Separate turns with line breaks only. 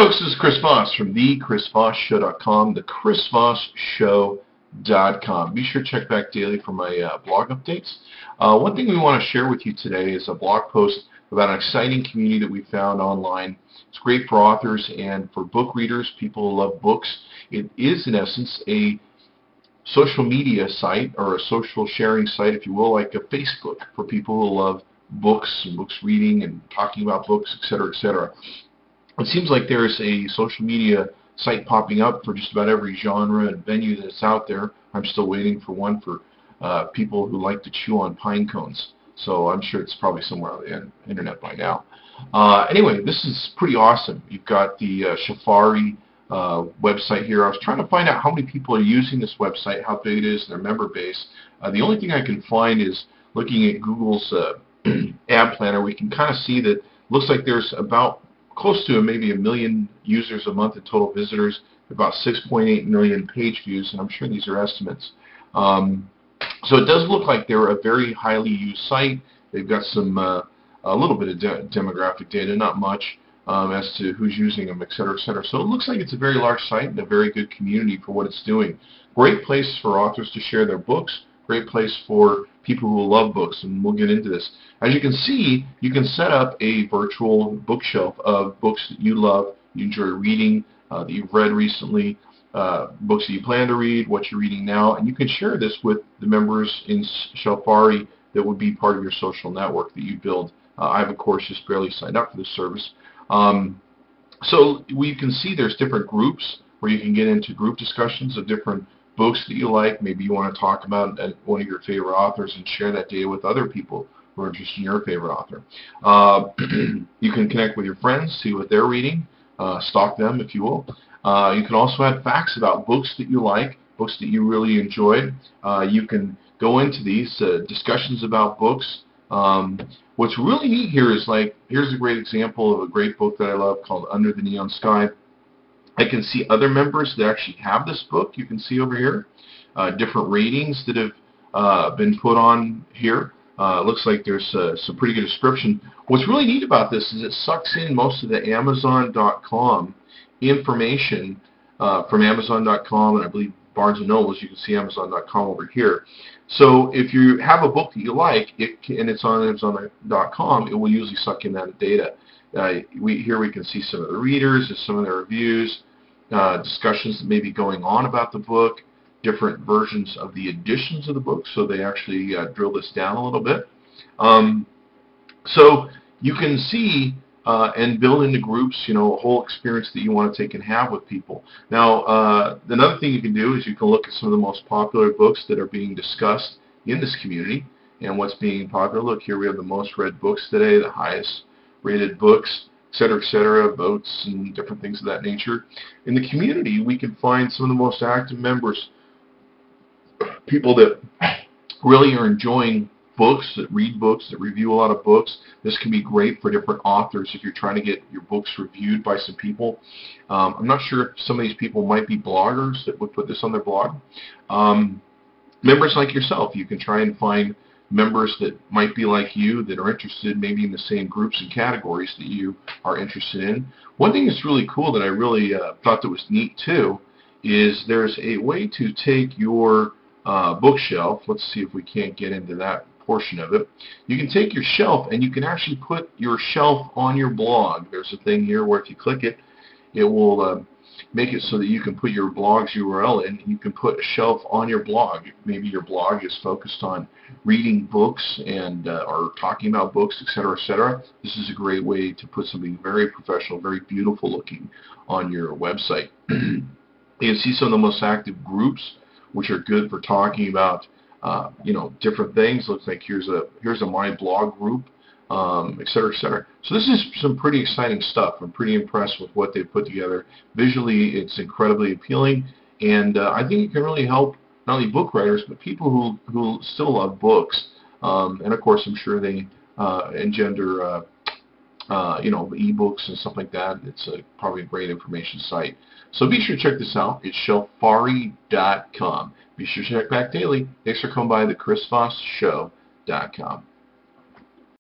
folks, this is Chris Voss from thechrisvossshow.com, thechrisvossshow.com. Be sure to check back daily for my blog updates. One thing we want to share with you today is a blog post about an exciting community that we found online. It's great for authors and for book readers, people who love books. It is, in essence, a social media site or a social sharing site, if you will, like a Facebook for people who love books and books reading and talking about books, etc., etc. It seems like there's a social media site popping up for just about every genre and venue that's out there. I'm still waiting for one for people who like to chew on pine cones. So I'm sure it's probably somewhere on the internet by now. Anyway, this is pretty awesome. You've got the Shelfari website here. I was trying to find out how many people are using this website, how big it is, their member base. The only thing I can find is looking at Google's ad planner. We can kind of see that it looks like there's about close to maybe 1 million users a month in total visitors, about 6.8 million page views, and I'm sure these are estimates. So it does look like they're a very highly used site. They've got some a little bit of demographic data, not much, as to who's using them, etc., etc. So it looks like it's a very large site and a very good community for what it's doing. Great place for authors to share their books. Great place for people who love books, and we'll get into this. As you can see, you can set up a virtual bookshelf of books that you love, you enjoy reading, that you've read recently, books that you plan to read, what you're reading now, and you can share this with the members in Shelfari that would be part of your social network that you build. I've, of course, just barely signed up for this service. So we can see there's different groups where you can get into group discussions of different books that you like. Maybe you want to talk about one of your favorite authors and share that data with other people who are interested in your favorite author. You can connect with your friends, see what they're reading, stalk them, if you will. You can also add facts about books that you like, books that you really enjoyed. You can go into these discussions about books. What's really neat here is, like, here's a great example of a great book that I love called Under the Neon Sky. I can see other members that actually have this book. You can see over here different ratings that have been put on here. Looks like there's some pretty good description. What's really neat about this is it sucks in most of the amzn.com information from amazon.com, and I believe Barnes & Nobles. You can see amazon.com over here. So if you have a book that you like, and it's on amazon.com, it will usually suck in that data. Here we can see some of the readers and some of their reviews, discussions that may be going on about the book, different versions of the editions of the book, so they actually drill this down a little bit. So you can see and build into groups, a whole experience that you want to take and have with people. Now, another thing you can do is you can look at some of the most popular books that are being discussed in this community and what's being popular. Look, here we have the most read books today, the highest rated books, etc., votes, and different things of that nature. In the community, we can find some of the most active members, people that really are enjoying books, that read books, that review a lot of books. This can be great for different authors if you're trying to get your books reviewed by some people. I'm not sure if some of these people might be bloggers that would put this on their blog. Members like yourself, you can try and find members that might be like you, that are interested maybe in the same groups and categories that you are interested in. One thing that's really cool that I really thought that was neat too is there's a way to take your bookshelf. Let's see if we can't get into that portion of it. You can take your shelf and you can actually put your shelf on your blog. There's a thing here where if you click it, it will make it so that you can put your blog's URL in, and you can put a shelf on your blog. Maybe your blog is focused on reading books and or talking about books, etc., etc. This is a great way to put something very professional, very beautiful looking on your website. You can see some of the most active groups, which are good for talking about different things. Looks like here's a my blog group, etc., etc. So this is some pretty exciting stuff. I'm pretty impressed with what they've put together. Visually, it's incredibly appealing, and I think it can really help not only book writers but people who still love books. And of course, I'm sure they engender ebooks and stuff like that. It's probably a great information site. So be sure to check this out. It's Shelfari.com. Be sure to check back daily. Thanks for coming by, thechrisvossshow.com.